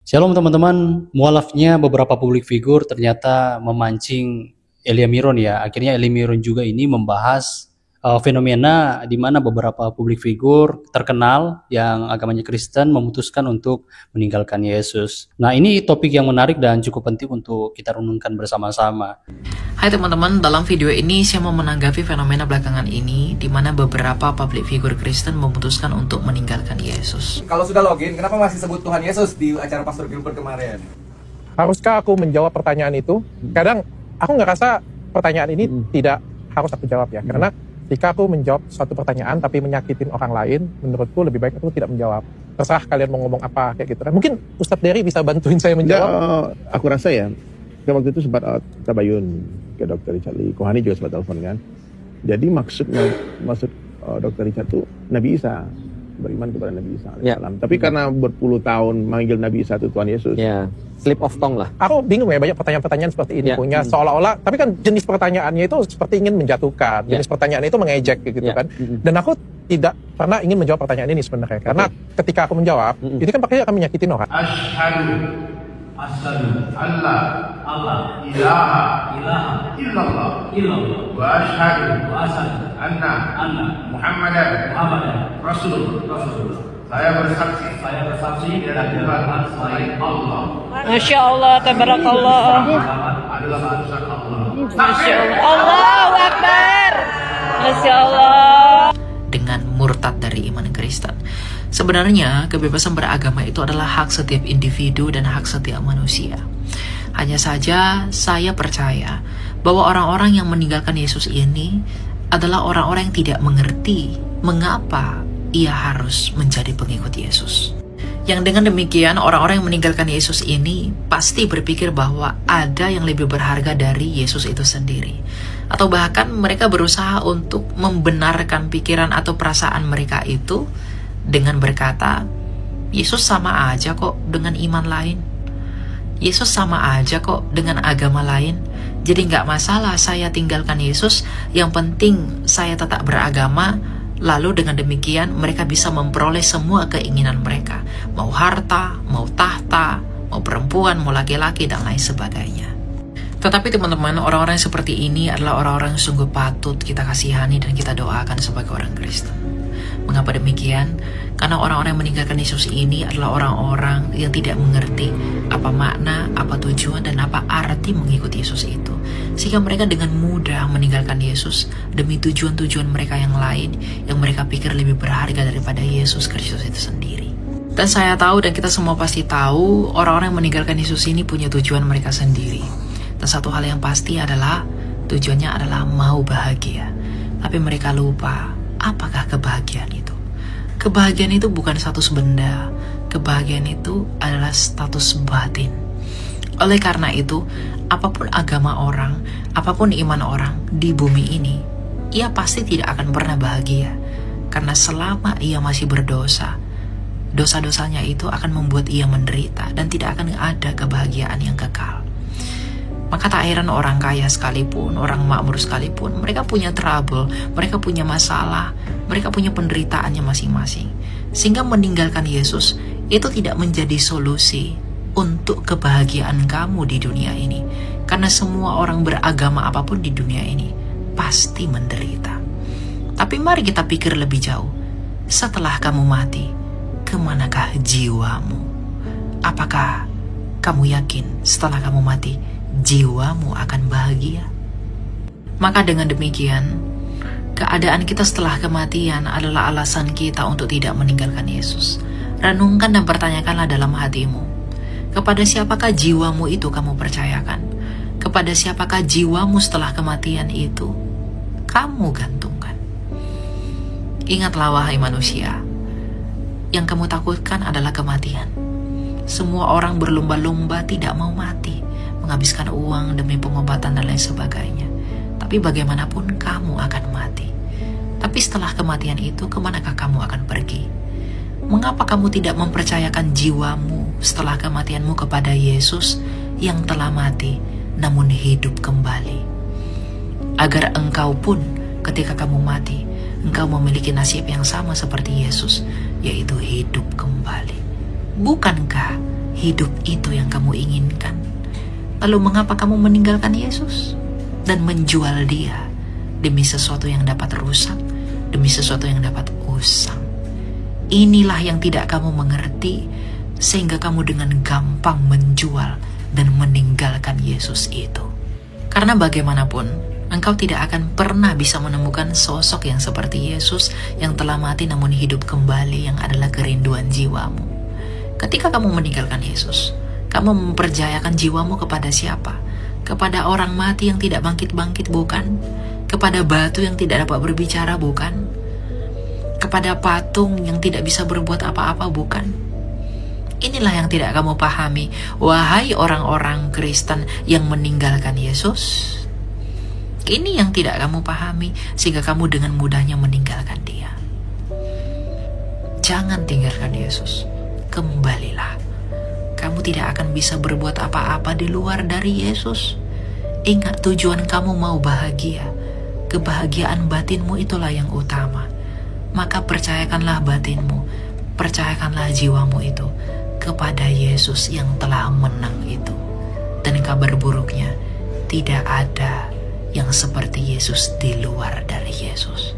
Shalom teman-teman, mualafnya beberapa publik figur ternyata memancing Elia Miron ya. Akhirnya Elia Miron juga ini membahas fenomena di mana beberapa publik figur terkenal yang agamanya Kristen memutuskan untuk meninggalkan Yesus. Nah, ini topik yang menarik dan cukup penting untuk kita renungkan bersama-sama. Hai teman-teman, dalam video ini saya mau menanggapi fenomena belakangan ini di mana beberapa publik figur Kristen memutuskan untuk meninggalkan Yesus. Kalau sudah login, kenapa masih sebut Tuhan Yesus di acara Pastor Gilbert kemarin? Haruskah aku menjawab pertanyaan itu? Kadang aku ngerasa pertanyaan ini tidak harus aku jawab ya, karena jika aku menjawab suatu pertanyaan tapi menyakitin orang lain, menurutku lebih baik aku tidak menjawab. Terserah kalian mau ngomong apa kayak gitu kan. Mungkin Ustadz Dery bisa bantuin saya menjawab. Aku rasa ya, waktu itu sempat tabayun ke Dr. Richard Lee, Kohani juga sempat telepon kan. Jadi maksud Dr. Richard itu Nabi Isa, beriman kepada Nabi Isa. Ya. Tapi karena berpuluh tahun manggil Nabi Isa itu Tuhan Yesus. Ya, slip of tongue lah. Aku bingung ya, banyak pertanyaan-pertanyaan seperti ini punya seolah-olah, tapi kan jenis pertanyaannya itu seperti ingin menjatuhkan, jenis pertanyaan itu mengejek gitu kan. Dan aku tidak pernah ingin menjawab pertanyaan ini sebenarnya, karena ketika aku menjawab, ini kan pakai akan menyakitin orang. Asyhadu Allah ilaha illallah wa asyhadu anna Muhammadan Rasulullah. Saya bersaksi tidak ada Tuhan selain Allah. Masya Allah, tabarakallah. Adalah utusan Allah. Masya Allah. Allahu Akbar. Masya Allah. Dengan murtad dari iman Kristen. Sebenarnya kebebasan beragama itu adalah hak setiap individu dan hak setiap manusia. Hanya saja saya percaya bahwa orang-orang yang meninggalkan Yesus ini adalah orang-orang yang tidak mengerti mengapa ia harus menjadi pengikut Yesus. Yang dengan demikian orang-orang yang meninggalkan Yesus ini pasti berpikir bahwa ada yang lebih berharga dari Yesus itu sendiri. Atau bahkan mereka berusaha untuk membenarkan pikiran atau perasaan mereka itu dengan berkata, Yesus sama aja kok dengan iman lain. Yesus sama aja kok dengan agama lain. Jadi nggak masalah saya tinggalkan Yesus, yang penting saya tetap beragama. Lalu dengan demikian mereka bisa memperoleh semua keinginan mereka. Mau harta, mau tahta, mau perempuan, mau laki-laki, dan lain sebagainya. Tetapi teman-teman, orang-orang seperti ini adalah orang-orang yang sungguh patut kita kasihani dan kita doakan sebagai orang Kristen. Mengapa demikian? Karena orang-orang yang meninggalkan Yesus ini adalah orang-orang yang tidak mengerti apa makna, apa tujuan, dan apa arti mengikuti Yesus itu. Sehingga mereka dengan mudah meninggalkan Yesus demi tujuan-tujuan mereka yang lain yang mereka pikir lebih berharga daripada Yesus Kristus itu sendiri. Dan saya tahu dan kita semua pasti tahu orang-orang yang meninggalkan Yesus ini punya tujuan mereka sendiri. Dan satu hal yang pasti adalah tujuannya adalah mau bahagia. Tapi mereka lupa apakah kebahagiaan itu. Kebahagiaan itu bukan status benda. Kebahagiaan itu adalah status batin. Oleh karena itu, apapun agama orang, apapun iman orang di bumi ini, ia pasti tidak akan pernah bahagia. Karena selama ia masih berdosa, dosa-dosanya itu akan membuat ia menderita dan tidak akan ada kebahagiaan yang kekal. Maka tak heran orang kaya sekalipun, orang makmur sekalipun, mereka punya trouble, mereka punya masalah, mereka punya penderitaannya masing-masing. Sehingga meninggalkan Yesus itu tidak menjadi solusi untuk kebahagiaan kamu di dunia ini. Karena semua orang beragama apapun di dunia ini pasti menderita. Tapi mari kita pikir lebih jauh. Setelah kamu mati, kemanakah jiwamu? Apakah kamu yakin setelah kamu mati, jiwamu akan bahagia? Maka dengan demikian, keadaan kita setelah kematian adalah alasan kita untuk tidak meninggalkan Yesus. Renungkan dan pertanyakanlah dalam hatimu, kepada siapakah jiwamu itu kamu percayakan? Kepada siapakah jiwamu setelah kematian itu kamu gantungkan? Ingatlah wahai manusia, yang kamu takutkan adalah kematian. Semua orang berlomba-lomba tidak mau mati, menghabiskan uang demi pengobatan dan lain sebagainya. Tapi bagaimanapun kamu akan mati. Tapi setelah kematian itu, kemanakah kamu akan pergi? Mengapa kamu tidak mempercayakan jiwamu setelah kematianmu kepada Yesus yang telah mati namun hidup kembali? Agar engkau pun ketika kamu mati, engkau memiliki nasib yang sama seperti Yesus, yaitu hidup kembali. Bukankah hidup itu yang kamu inginkan. Lalu mengapa kamu meninggalkan Yesus dan menjual Dia demi sesuatu yang dapat rusak, demi sesuatu yang dapat usang? Inilah yang tidak kamu mengerti, sehingga kamu dengan gampang menjual dan meninggalkan Yesus itu. Karena bagaimanapun, engkau tidak akan pernah bisa menemukan sosok yang seperti Yesus yang telah mati namun hidup kembali, yang adalah kerinduan jiwamu. Ketika kamu meninggalkan Yesus, kamu mempercayakan jiwamu kepada siapa? Kepada orang mati yang tidak bangkit-bangkit, bukan? Kepada batu yang tidak dapat berbicara, bukan? Kepada patung yang tidak bisa berbuat apa-apa, bukan? Inilah yang tidak kamu pahami, wahai orang-orang Kristen yang meninggalkan Yesus. Ini yang tidak kamu pahami, sehingga kamu dengan mudahnya meninggalkan Dia. Jangan tinggalkan Yesus, kembalilah. Kamu tidak akan bisa berbuat apa-apa di luar dari Yesus. Ingat, tujuan kamu mau bahagia. Kebahagiaan batinmu itulah yang utama. Maka percayakanlah batinmu, percayakanlah jiwamu itu kepada Yesus yang telah menang itu. Dan kabar buruknya, tidak ada yang seperti Yesus di luar dari Yesus.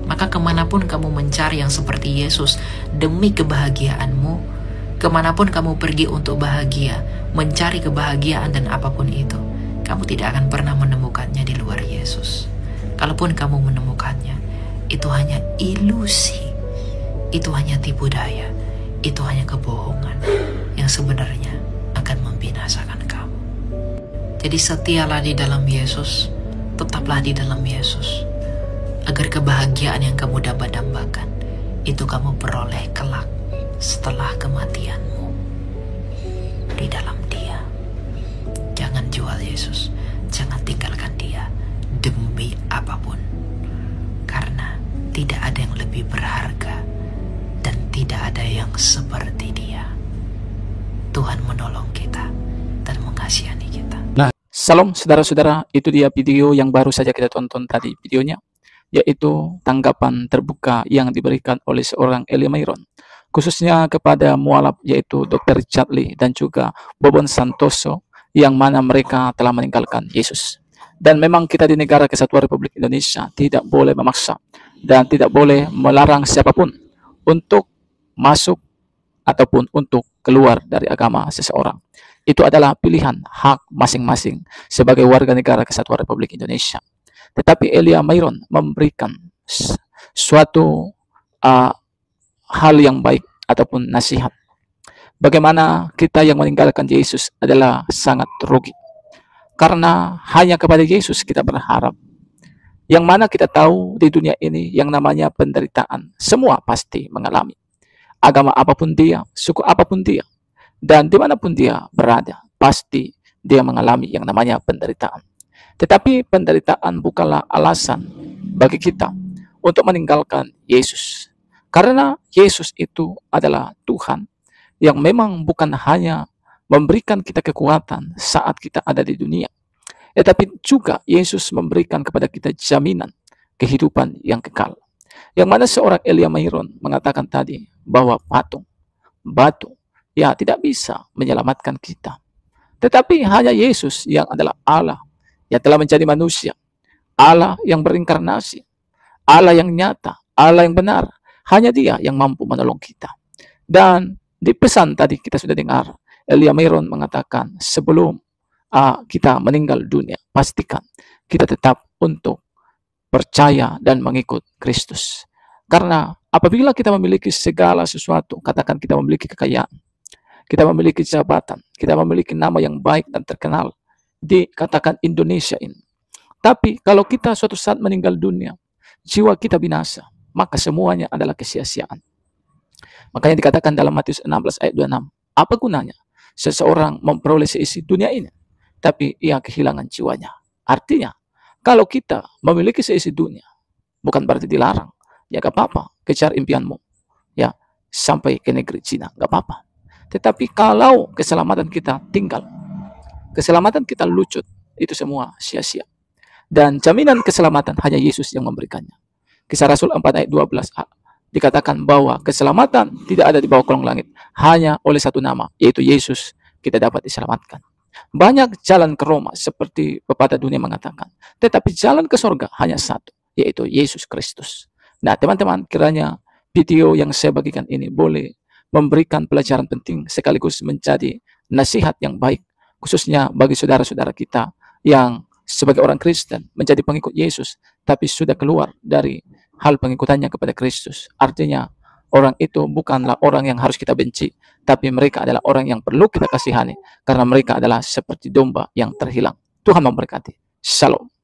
Maka kemanapun kamu mencari yang seperti Yesus demi kebahagiaanmu, kemanapun kamu pergi untuk bahagia, mencari kebahagiaan dan apapun itu, kamu tidak akan pernah menemukannya di luar Yesus. Kalaupun kamu menemukannya, itu hanya ilusi, itu hanya tipu daya, itu hanya kebohongan yang sebenarnya akan membinasakan kamu. Jadi setialah di dalam Yesus, tetaplah di dalam Yesus, agar kebahagiaan yang kamu dambakan itu kamu peroleh kelak setelah kematianmu di dalam Dia. Jangan jual Yesus, jangan tinggalkan Dia demi apapun, karena tidak ada yang lebih berharga dan tidak ada yang seperti Dia. Tuhan menolong kita dan mengasihani kita. Salam saudara-saudara, itu dia video yang baru saja kita tonton tadi videonya, yaitu tanggapan terbuka yang diberikan oleh seorang Elia Mayron, khususnya kepada mualaf yaitu Dr. Richard Lee dan juga Bobon Santoso, yang mana mereka telah meninggalkan Yesus. Dan memang kita di negara Kesatuan Republik Indonesia tidak boleh memaksa dan tidak boleh melarang siapapun untuk masuk ataupun untuk keluar dari agama seseorang. Itu adalah pilihan hak masing-masing sebagai warga negara Kesatuan Republik Indonesia. Tetapi Elia Mayron memberikan suatu hal yang baik ataupun nasihat. Bagaimana kita yang meninggalkan Yesus adalah sangat rugi. Karena hanya kepada Yesus kita berharap. Yang mana kita tahu di dunia ini yang namanya penderitaan, semua pasti mengalami. Agama apapun dia, suku apapun dia, dan dimanapun dia berada, pasti dia mengalami yang namanya penderitaan. Tetapi penderitaan bukanlah alasan bagi kita untuk meninggalkan Yesus. Karena Yesus itu adalah Tuhan yang memang bukan hanya memberikan kita kekuatan saat kita ada di dunia, tetapi juga Yesus memberikan kepada kita jaminan kehidupan yang kekal. Yang mana seorang Elia Mayron mengatakan tadi bahwa batu, ya tidak bisa menyelamatkan kita. Tetapi hanya Yesus yang adalah Allah, yang telah menjadi manusia, Allah yang berinkarnasi, Allah yang nyata, Allah yang benar. Hanya Dia yang mampu menolong kita. Dan di pesan tadi kita sudah dengar, Elia Mayron mengatakan sebelum kita meninggal dunia, pastikan kita tetap untuk percaya dan mengikut Kristus. Karena apabila kita memiliki segala sesuatu, katakan kita memiliki kekayaan, kita memiliki jabatan, kita memiliki nama yang baik dan terkenal di katakan Indonesia ini. Tapi kalau kita suatu saat meninggal dunia, jiwa kita binasa, maka semuanya adalah kesia-siaan. Makanya dikatakan dalam Matius 16 ayat 26, apa gunanya seseorang memperoleh seisi dunia ini, tapi ia kehilangan jiwanya. Artinya, kalau kita memiliki seisi dunia, bukan berarti dilarang. Ya gak apa-apa, kejar impianmu. Ya, sampai ke negeri Cina, gak apa-apa. Tetapi kalau keselamatan kita tinggal, keselamatan kita lucut, itu semua sia-sia. Dan jaminan keselamatan hanya Yesus yang memberikannya. Kisah Rasul 4 ayat 12 dikatakan bahwa keselamatan tidak ada di bawah kolong langit, hanya oleh satu nama, yaitu Yesus, kita dapat diselamatkan. Banyak jalan ke Roma seperti pepatah dunia mengatakan, tetapi jalan ke surga hanya satu, yaitu Yesus Kristus. Nah, teman-teman, kiranya video yang saya bagikan ini boleh memberikan pelajaran penting sekaligus menjadi nasihat yang baik, khususnya bagi saudara-saudara kita yang sebagai orang Kristen menjadi pengikut Yesus, tapi sudah keluar dari hal pengikutannya kepada Kristus. Artinya, orang itu bukanlah orang yang harus kita benci, tapi mereka adalah orang yang perlu kita kasihani, karena mereka adalah seperti domba yang terhilang. Tuhan memberkati. Shalom.